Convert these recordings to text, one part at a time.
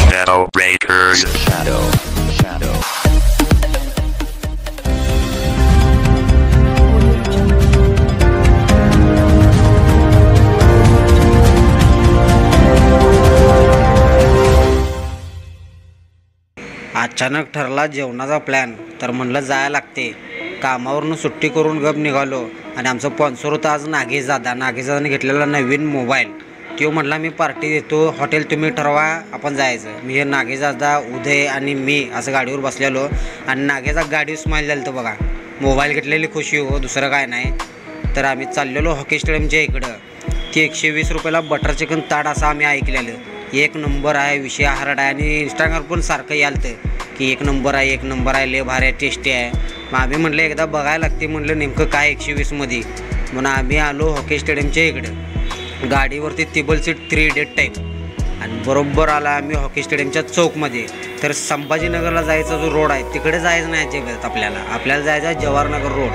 Shadow Breakers. Shadow. अचानक ठरला जेवणाचा प्लॅन, तर म्हणलं जायला लागते. कामावरून सुट्टी करून गप निघालो आणि आमचं स्पॉन्सर होता आज नागेशदाने घेतलेला नवीन मोबाईल. तो म्हटला मी पार्टी देतो, हॉटेल तुम्ही ठरवा, आपण जायचं. मी हे नागेशदा, उदय आणि मी असं गाडीवर बसलेलो आणि नागेशदा गाडीवर स्माईल झालं तर बघा, मोबाईल घेतलेली खुशी हो, दुसरं काय नाही. तर आम्ही चाललेलो हॉकी स्टेडियमच्या इकडं. ती 120 रुपयाला बटर चिकन ताट असं आम्ही ऐकलेलं. एक नंबर आहे, विषय हार्ड आहे आणि इंस्टाग्राम पण सारखं यालतं की एक नंबर आहे, लय भारी आहे, टेस्टी आहे. मग आम्ही म्हटलं एकदा बघायला लागते, म्हटलं नेमकं काय 120मध्ये. म्हणून आम्ही आलो हॉकी स्टेडियमच्या इकडं. गाडीवरती टेबल सीट 3 डेट टाईप आणि बरोबर आला आम्ही हॉकी स्टेडियमच्या चौकमध्ये. तर संभाजीनगरला जायचा जो रोड आहे तिकडे जायचं नाही अजिबात आपल्याला जायचं आहे जवाहरनगर रोड,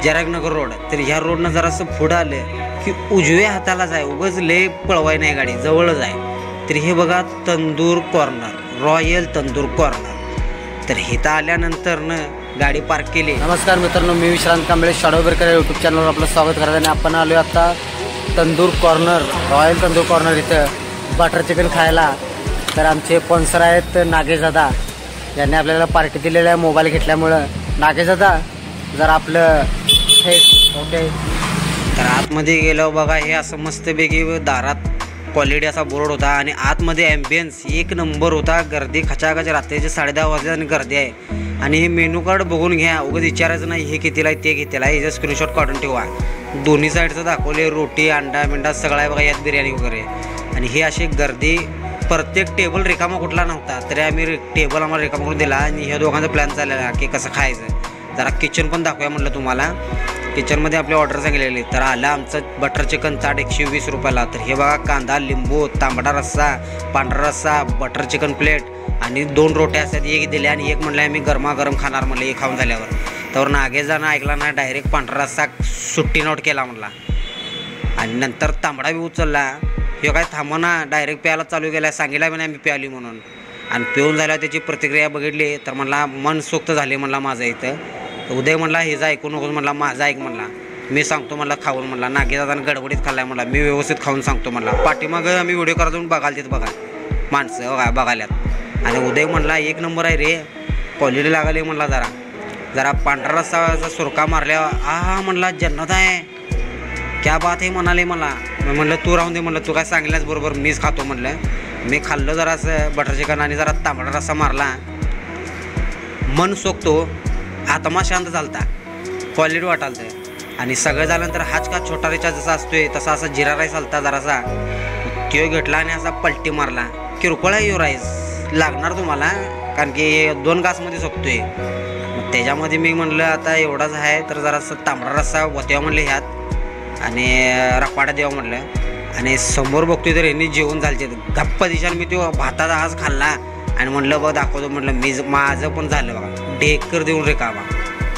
जरागनगर रोड. तर ह्या रोडनं जरासं पुढं आलं की उजव्या हाताला जाय, उगाच लय पळवाय नाही गाडी, जवळच आहे. तर हे बघा tandoor corner, royal tandoor corner. तर इथं आल्यानंतरनं गाडी पार्क केली. नमस्कार मित्रांनो, मी विश्रांत कांबळे, शाडो ब्रेकर यूट्यूब चॅनलवर आपलं स्वागत करत आणि आपण आलो आता tandoor corner, royal tandoor corner इथं बटर चिकन खायला. तर आमचे स्पॉन्सर आहेत नागेशदादा, यांनी आपल्याला पार्टी दिलेला आहे मोबाईल घेतल्यामुळं. नागेशदादा जरा आपलं फेस ओके. तर आतमध्ये गेलो बघा, हे असं मस्तपैकी दारात क्वालिटी असा बोर्ड होता आणि आतमध्ये ॲम्बियन्स एक नंबर होता. गर्दी खचाखच, रात्रीचे 10:30 वाजले आणि गर्दी आहे. आणि हे मेनू कार्ड बघून घ्या, उगाच विचारायचं नाही हे कितीला आहे ते कितीला आहे, याचं स्क्रीनशॉट काढून ठेवा. दोन्ही साईडचं दाखवले, रोटी अंडा बिंडा सगळं आहे बघा, यात बिर्याणी वगैरे. आणि ही अशी गर्दी, प्रत्येक टेबल रिकामा कुठला नव्हता, तरी आम्ही टेबल आम्हाला रिकामा करून दिला. आणि ह्या दोघांचा प्लॅन चाललेला की कसं खायचं. जरा किचन पण दाखवूया म्हटलं तुम्हाला. किचनमध्ये आपली ऑर्डर सांगितलेली. तर आलं आमचं बटर चिकन ताट 120 रुपयाला. तर हे बघा, कांदा, लिंबू, तांबडा रस्सा, पांढरा रस्सा, बटर चिकन प्लेट आणि 2 रोट्या असतात, एक दिल्या आणि एक म्हणलं मी गरमागरम खाणार म्हणलं हे खाऊन झाल्यावर. तर नागेशदानं ऐकला नाही, डायरेक्ट पांढरा रस्सा सुट्टी नोट केला म्हणला. आणि नंतर तांबडा बी उचलला. हे काय थांबना, डायरेक्ट प्यायला चालू केला. सांगितला मी नाही मी प्याली म्हणून. आणि पिऊन झाल्यावर त्याची प्रतिक्रिया बघितली तर म्हणला मनसोक्त झाले म्हणला माझं इथं. उदय म्हणला हेचा ऐकू नकोस म्हणला, माझा ऐक म्हणला, मी सांगतो म्हणला खाऊन म्हणला. नागेशदानं गडबडीत खाल्लाय म्हणला, मी व्यवस्थित खाऊन सांगतो म्हणला. पाठीमागं आम्ही व्हिडिओ करत जाऊन बघाल तिथं बघा माणसं बघायल्यात. आणि उदय म्हणला एक नंबर आहे रे, क्वालिटी लागाली म्हणला. जरा पांढरा रस्सा सुरका मारल्यावर हा म्हणला जन्नत आहे, क्या बात आहे म्हणाले मला. मी म्हणलं तू राहून दे म्हणलं, तू काय सांगितल्यास बरोबर मीच खातो म्हणलं. मी खाल्लं जरासं बटर चिकन आणि जरा तांबडा रस्सा मारला. मन सोकतो, आत्मा शांत झालता, क्वालिटी वाटालतं. आणि सगळं झाल्यानंतर हाच का छोटा रिचार्ज जसा असतोय तसा असा जिरा राईस आलता जरासा, तो घेतला आणि असा पलटी मारला. किरकोळ आहे यो राईस, लागणार तुम्हाला, कारण की 2 घासमध्ये सोकतोय. मग त्याच्यामध्ये मी म्हणलं आता एवढाच आहे तर जरासं तांबडा रस्सा वत्या म्हणलं ह्यात आणि रपाडा देवा म्हणलं. आणि समोर बघतोय तर यांनी जेवण झालते. गप्पा दिशाने मी तो भाताचा हाच खाल्ला आणि म्हणलं बघ दाखवतो म्हणलं मी माझं पण झालं बघा, ढेकर देऊन रिकामा.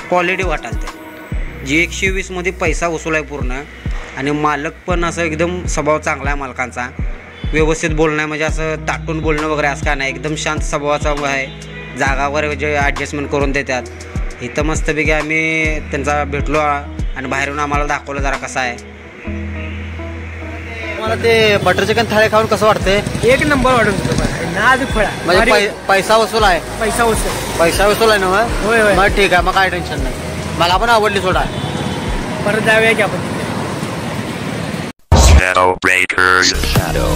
क्वालिटी वाटालते जी 120मध्ये पैसा वसूल आहे पूर्ण. आणि मालक पण असं एकदम स्वभाव चांगला आहे मालकांचा, व्यवस्थित बोलणं आहे, म्हणजे असं ताटून बोलणं वगैरे असं काय नाही, एकदम शांत स्वभावाचा आहे. जागा वगैरे जे ॲडजस्टमेंट करून देतात. इथं मस्तपैकी आम्ही त्यांचा भेटलो आणि बाहेरून आम्हाला दाखवलं जरा कसं आहे. मला ते बटर चिकन थाळी खाऊन कसं वाटतंय? एक नंबर ऑर्डर होतं ना, आधी फळा म्हणजे पैसा वसूल आहे. पैसा वसूल आहे ना मग? होय होय. मग ठीक आहे, मग काय टेन्शन नाही, मला पण आवडली सोडा. परत जाऊया की आपण. Shadow Breakers. Shadow.